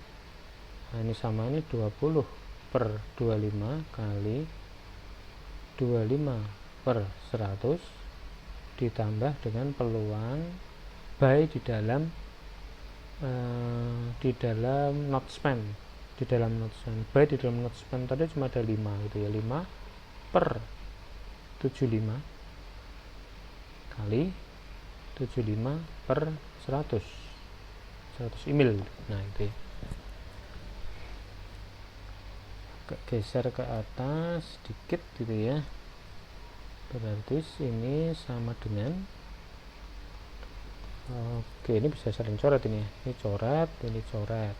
ini sama, ini 20 per 25 kali 25 per 100 ditambah dengan peluang buy di dalam not spam, buy di dalam not spam tadi cuma ada 5 gitu ya, 5 per 75 kali 75 per 100 email. Nah itu ya, geser ke atas sedikit gitu ya, berarti ini sama dengan, oke, ini bisa saling coret ini ya, ini coret, ini coret,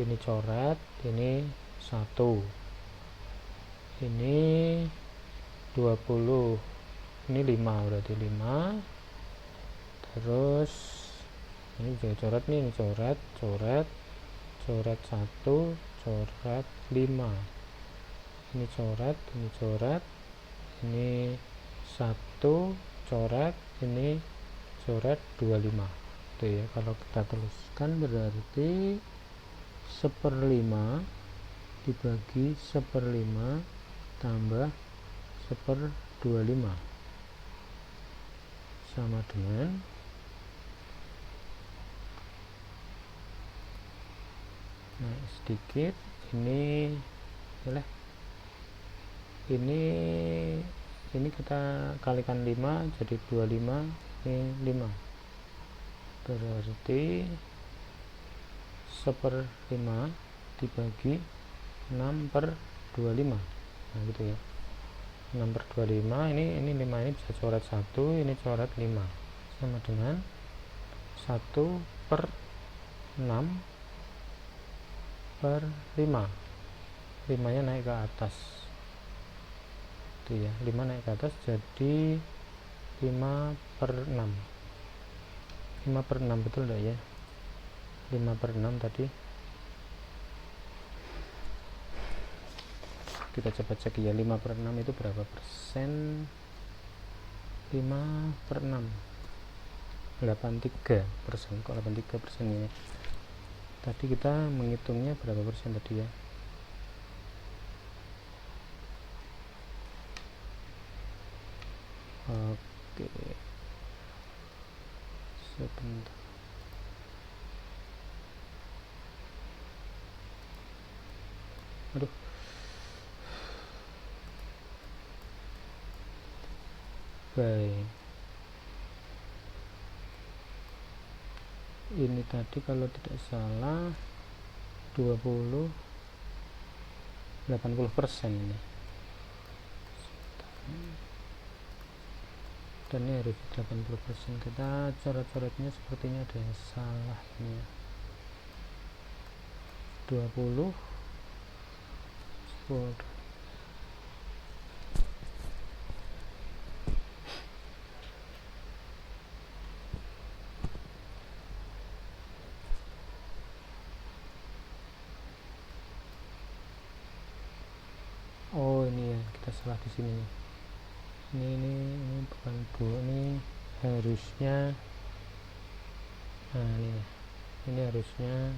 ini coret, ini 1, ini 20, ini 5, berarti 5, terus ini juga coret nih, ini coret, coret 1, coret 5, ini coret, ini coret, ini 1, coret, ini coret 25 itu ya. Kalau kita tuliskan berarti 1/5 dibagi 1/5 tambah 1/25 sama dengan naik sedikit, ini kita kalikan 5 jadi 25, ini 5, berarti 1/5 dibagi 6/25. Nah gitu ya, 6/25, ini 5, ini bisa coret 1, ini coret 5 sama dengan 1/6/5, 5 nya naik ke atas itu ya, 5 naik ke atas jadi 5/6, 5/6 betul enggak ya, 5/6 tadi. Kita coba cek ya, 5/6 itu berapa persen? 5/6 83%, kok 83% ya. Tadi kita menghitungnya berapa persen tadi ya? Oke, sebentar. Aduh, baik, ini tadi kalau tidak salah 80% ini, dan ini harus 80%. Kita coret-coretnya sepertinya ada yang salah ini ya. 20 10. Oh ini ya, kita salah di sini. Ini bukan ini harusnya, nah ini harusnya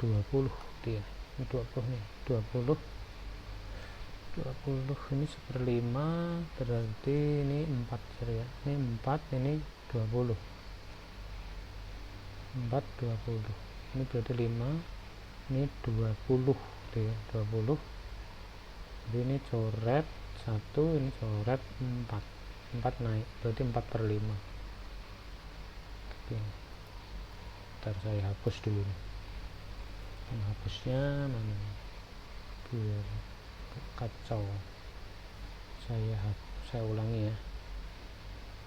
20 dia. Ini 20 nih, 20 ini 1/5 berarti ini 4 ya. Ini 4, ini 20. 4 20. Ini berarti 5, ini 20 ya, 20. Jadi ini coret 1, ini coret 4 naik, berarti 4/5. Oke, ntar saya hapus dulu nih. Penghapusnya mana biar kacau. Saya ulangi ya.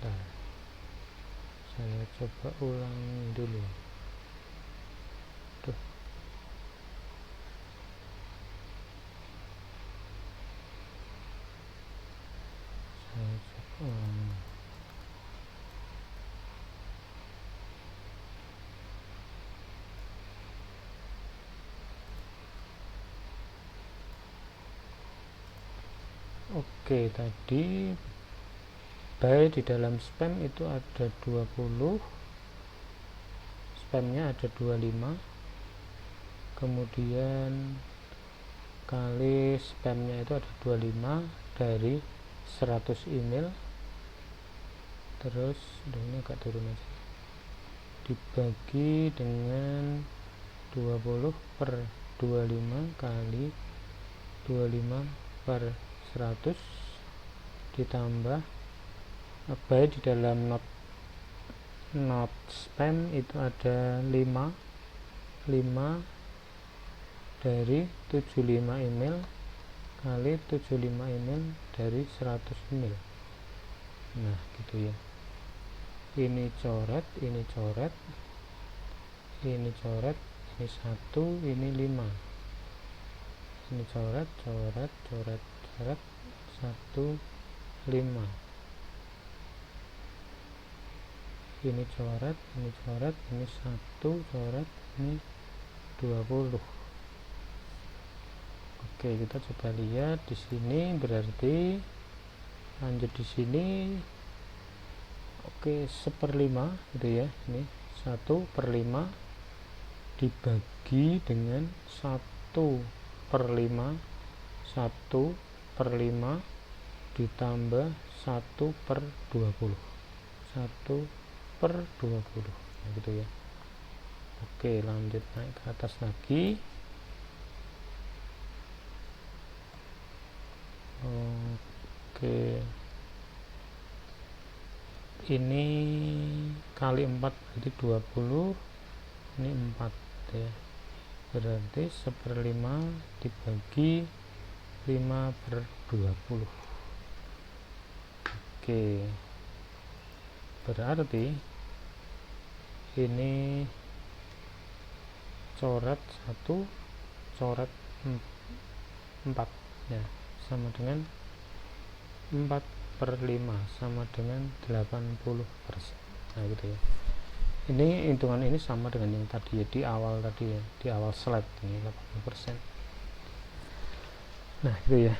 Nah, saya coba ulangi dulu. Tuh, saya coba ulangi. Oke, tadi by di dalam spam itu ada 20, spamnya ada 25, kemudian kali spamnya itu ada 25 dari 100 email, terus ini agak turun aja, dibagi dengan 20 per 25 kali 25 per 100 ditambah by di dalam not spam itu ada 5 dari 75 email kali 75 email dari 100 email. Nah gitu ya, ini coret, ini coret, ini coret, ini 1, ini 5, ini coret, coret, coret, coret, 1, 5, ini coret, ini coret, ini 1 coret, ini 20. Oke, kita coba lihat di sini, berarti lanjut di sini. Oke, 1/5 gitu ya, ini 1/5 dibagi dengan 1/5, 1/5 ditambah 1/20, 1/20, nah gitu ya. Oke, lanjut naik ke atas lagi. Oke, ini kali 4 berarti 20, ini 4 ya, berarti 1/5 dibagi 5/20. Oke, berarti ini coret 1 coret 4 ya, sama dengan 4/5 sama dengan 80%. Nah gitu ya, ini hitungan ini sama dengan yang tadi ya, di awal tadi ya, di awal slide ini 80%. Nah gitu ya.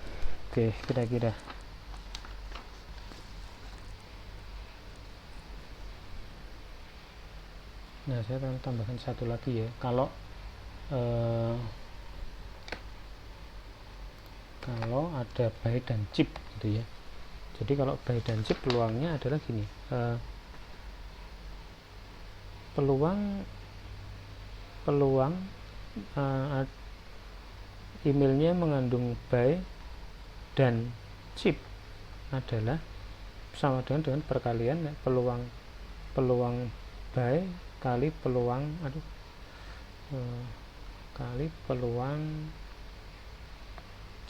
Oke, kira-kira nah saya akan tambahkan satu lagi ya, kalau ada by dan chip gitu ya. Jadi kalau by dan chip peluangnya adalah gini, peluang emailnya mengandung by dan chip adalah sama dengan perkalian peluang by kali peluang kali peluang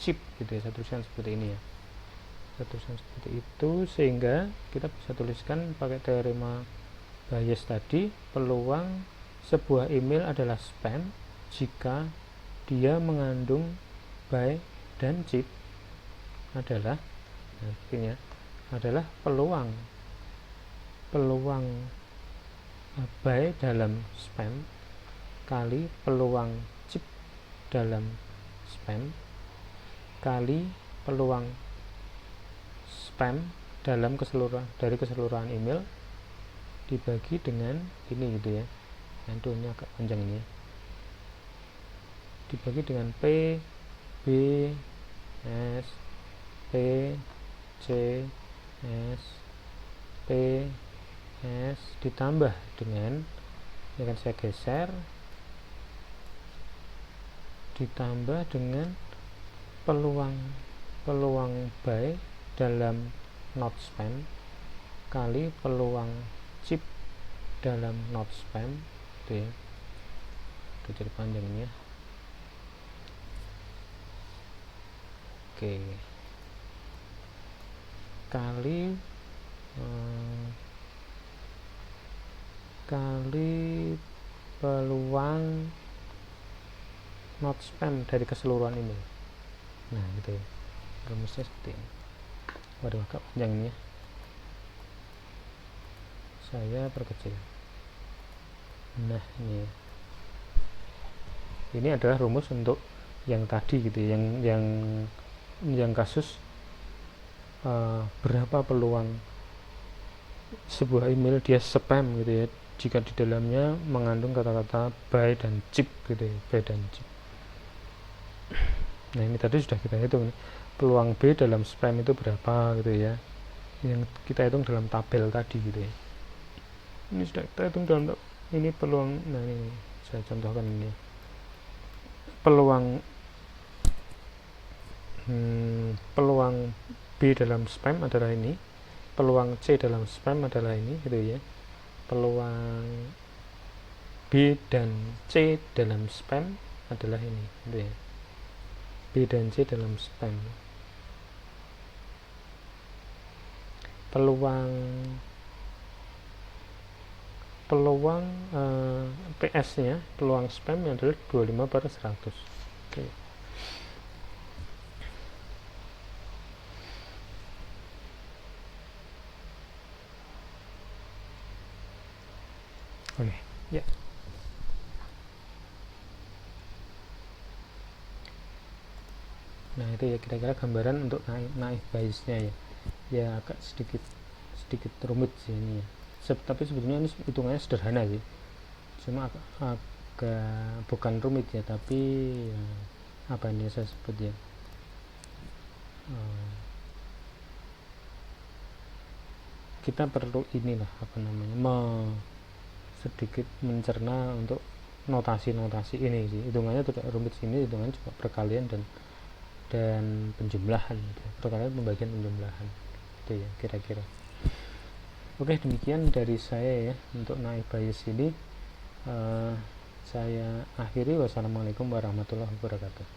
chip gitu ya, saya tuliskan seperti ini ya, saya tuliskan seperti itu, sehingga kita bisa tuliskan pakai teorema Bayes tadi, peluang sebuah email adalah spam jika dia mengandung by dan chip adalah, artinya adalah peluang by dalam spam kali peluang chip dalam spam kali peluang spam dalam keseluruhan email dibagi dengan ini gitu ya, ini agak panjang ini ya, dibagi dengan P, B, S, P, C, S, P, S ditambah dengan, ini akan saya geser, ditambah dengan peluang by dalam not spam kali peluang chip dalam not spam gitu ya, itu jadi panjang ini ya. Oke, kali peluang not spam dari keseluruhan email. Nah gitu ya, rumusnya seperti ini. Waduh, agak panjang ini ya, saya perkecil. Nah ini adalah rumus untuk yang tadi gitu, yang kasus berapa peluang sebuah email dia spam gitu ya, jika di dalamnya mengandung kata-kata buy dan chip gitu ya, buy dan chip. Nah ini tadi sudah kita hitung nih, peluang B dalam spam itu berapa gitu ya, yang kita hitung dalam tabel tadi gitu ya. Ini sudah kita hitung dalam ini peluang. Nah ini saya contohkan ini peluang peluang B dalam spam adalah ini, peluang C dalam spam adalah ini gitu ya, peluang B dan C dalam spam adalah ini gitu ya, B dan C dalam spam. Peluang PS nya, peluang spam adalah 25/100. Oke. Oke, ya. Nah itu ya kira-kira gambaran untuk naik Bayes-nya ya. Ya agak sedikit rumit sih ini ya. Tapi sebetulnya ini hitungannya sederhana sih, cuma agak bukan rumit ya, tapi ya, apa ini saya sebut ya, kita perlu inilah apa namanya, sedikit mencerna untuk notasi ini sih. Hitungannya tidak rumit sini, hitungannya cuma perkalian dan penjumlahan gitu. Perkalian pembagian penjumlahan itu ya kira-kira. Oke, demikian dari saya ya untuk naik Bayes ini. Saya akhiri. Wassalamualaikum warahmatullahi wabarakatuh.